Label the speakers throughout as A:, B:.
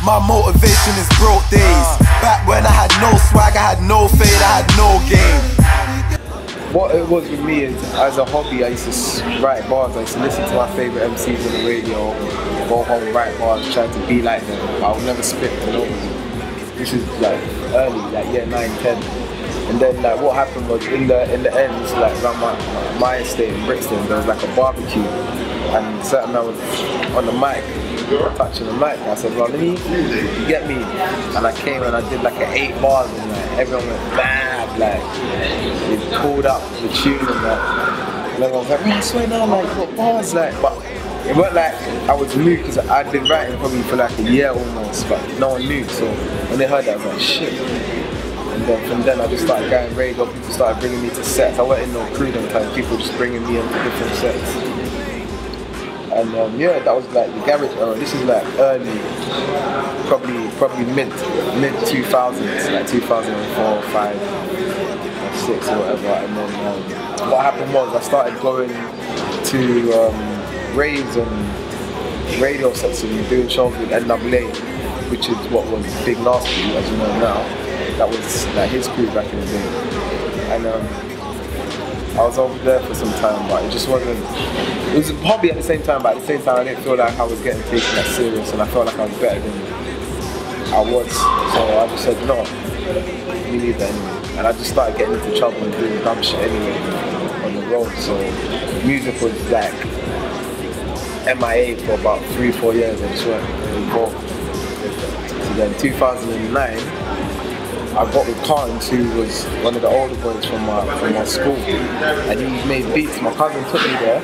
A: My motivation is broke days. Back when I had no swag, I had no fade, I had no game.
B: What it was with me is, as a hobby, I used to write bars. I used to listen to my favourite MCs on the radio, go home, write bars, try to be like them. I would never spit for nobody. This is like early, like year 9, 10. And then like what happened was in the end, it's like around my estate in Brixton, there was like a barbecue, and a certain man was on the mic, touching the mic. I said, well, let me, you get me? And I came and I did like an 8 bars, and like everyone went mad, like they pulled up the tune and that. And everyone was like, man, I swear now, like what bars, like, but it weren't like I was new, because I'd been writing probably for like a year almost, but no one knew. So when they heard that, I was like, shit. And then from then I just started going radio. People started bringing me to sets. I wasn't in no crew them time. People just bringing me into different sets. And yeah, that was like the garage era. This is like early, probably mid 2000s, like 2004, 5, or 6 or whatever. And then what happened was I started going to raves and radio sets and doing shows with NWA, which is what was Big Nasty, as you know now. That was like his crew back in the day. And I was over there for some time, but it just wasn't, it was a hobby at the same time, but at the same time I didn't feel like I was getting taken that serious, and I felt like I was better than I was. So I just said, no, me neither anyway. And I just started getting into trouble and doing dumb shit anyway on the road. So music was like MIA for about 3-4 years. I just weren't involved. So then 2009, I got with Carnes, who was one of the older boys from my school, and he made beats. My cousin took me there,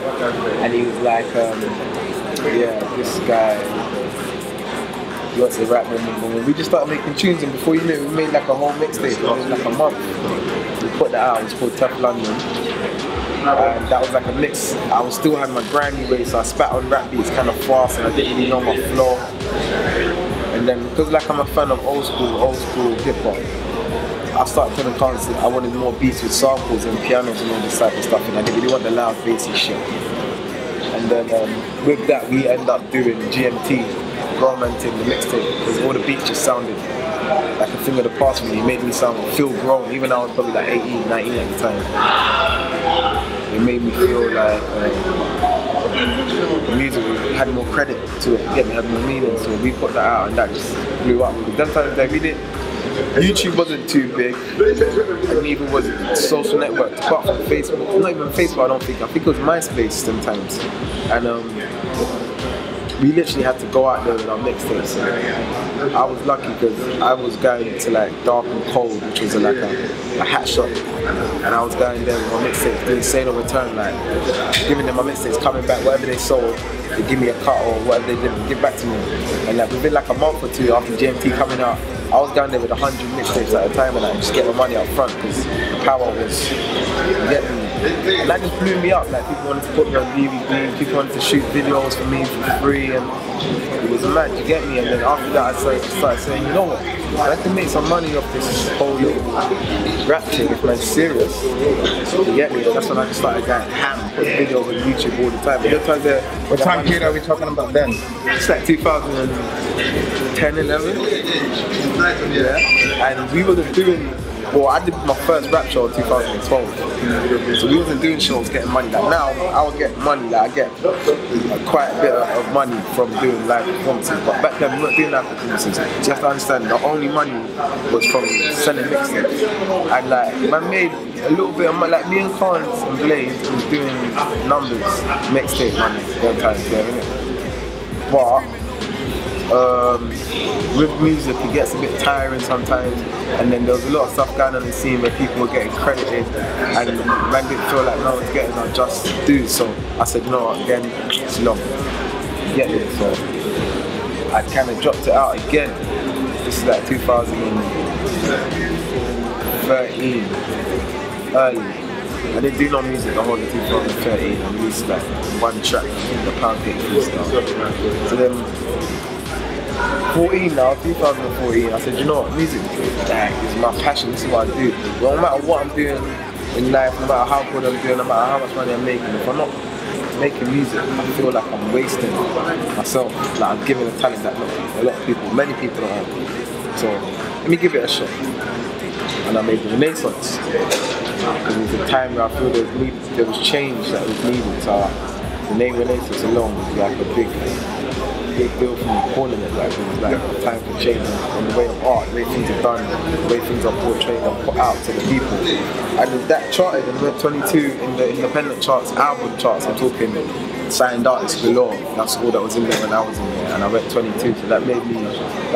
B: and he was like, yeah, this guy, he wants to rap with me. We just started making tunes, and before you knew it, we made like a whole mixtape. It was like a month. We put that out. It was called Teflon. And that was like a mix. I was still had my grimy way, so I spat on rap beats kind of fast, and I didn't really know my flow. And then because like I'm a fan of old school hip hop, I started telling Carnes that I wanted more beats with samples and pianos and all this type of stuff, and I didn't really want the loud bassy shit. And then with that we ended up doing GMT, Romantic, the mixtape, because all the beats just sounded like a thing of the past for me. It made me feel grown, even though I was probably like 18, 19 at the time. It made me feel like the music had more credit to it, had more meaning, so we put that out and that just blew up. Them times that we did, YouTube wasn't too big, and neither was social networks, apart from Facebook. Not even Facebook, I think it was MySpace sometimes. And we literally had to go out there with our mixtapes. I was lucky because I was going to like Dark and Cold, which was like a hat shop, and I was going there with my mixtapes, doing sale or return, like giving them my mixtapes, coming back, whatever they sold, they give me a cut or whatever they did, give back to me. And like within like a month or two after GMT coming out, I was going there with 100 mixtapes at a time, and I just get my money up front because the power was getting me. And that just blew me up. Like people wanted to put me on DVD, people wanted to shoot videos for me for free, and it was mad, you get me? And then after that I started saying, you know what, I can make some money off this whole little rap thing if man's serious. You get me? That's when I just started going ham, putting videos on YouTube all the time. But times there,
C: what time period are we talking about then?
B: It's like 2010, 11. Yeah. And we wasn't doing, well, I did my first rap show in 2012. So we wasn't doing shows getting money. Like now, I was getting money. Like I get quite a bit of money from doing live performances. But back then, we weren't doing live performances. You have to understand, the only money was from selling mixtapes. And like, I made a little bit of money. Like me and Carnes and Blaze was doing numbers, mixtape money, them times there, innit? But with music it gets a bit tiring sometimes, and then there was a lot of stuff going on in the scene where people were getting credited and man didn't feel like no one's getting our just due. So I said, you know what, again, it's long, get it. So I kind of dropped it out again. This is like 2013, early. I didn't do no music the whole of 2013. I released like one track, the Pound Cake freestyle. So then 14 now, 2014, I said, you know what, music is my passion, this is what I do. No matter what I'm doing in life, no matter how good I'm doing, no matter how much money I'm making, if I'm not making music, I feel like I'm wasting myself. Like I'm giving a talent that a lot of people, many people don't have. So let me give it a shot. And I made the Renaissance. It was a time where I feel there was change that was needed. So the name Renaissance alone was like a big deal for me, calling it like it was like a time for change in the way of art, the way things are done, the way things are portrayed and put out to the people. And that charted and went 22 in the independent charts, album charts. I'm talking signed artists below. That's all that was in there when I was in there, and I went 22. So that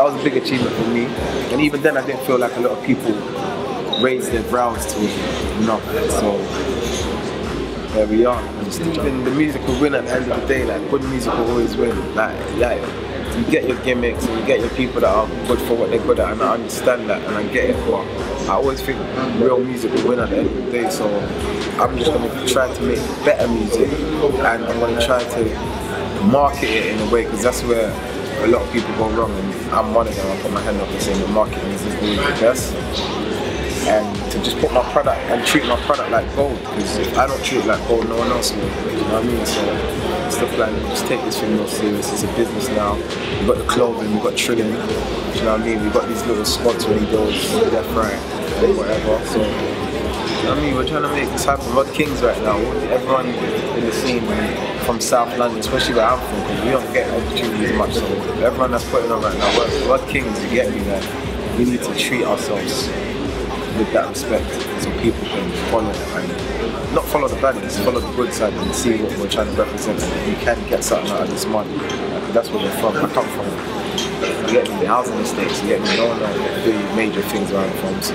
B: was a big achievement for me. And even then, I didn't feel like a lot of people raised their brows to it enough. So there we are. And the music will win at the end of the day. Like good music will always win. Like you get your gimmicks and you get your people that are good for what they're good at, and I understand that and I get it. But I always think real music will win at the end of the day. So I'm just going to try to make better music, and I'm going to try to market it in a way, because that's where a lot of people go wrong, and I'm one of them. I put my hand up and say that marketing isn't always the best. And to just put my product and treat my product like gold, because if I don't treat it like gold, no one else will. You know what I mean? So stuff like just take this thing more serious. It's a business now. We've got the clothing, we've got Trillion. You know what I mean? We've got these little spots where he goes left, right, and whatever. So you know what I mean? We're trying to make this happen. Rod Kings right now. Everyone in the scene from South London, especially where I'm from, because we don't get opportunities much. So everyone that's putting on right now, Rod Kings, you get me? Like, we need to treat ourselves with that respect, so people can follow and not follow the badness, follow the good side and see what we're trying to represent, and we can get something out of this money. That's where we're from. I come from. You get me? The housing estates. You get me? No one really major things where I'm from, so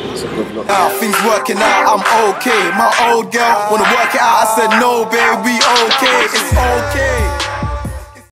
B: it's a good look.
A: Things working out, I'm okay. My old girl wanna work it out. I said no, baby, okay, it's okay.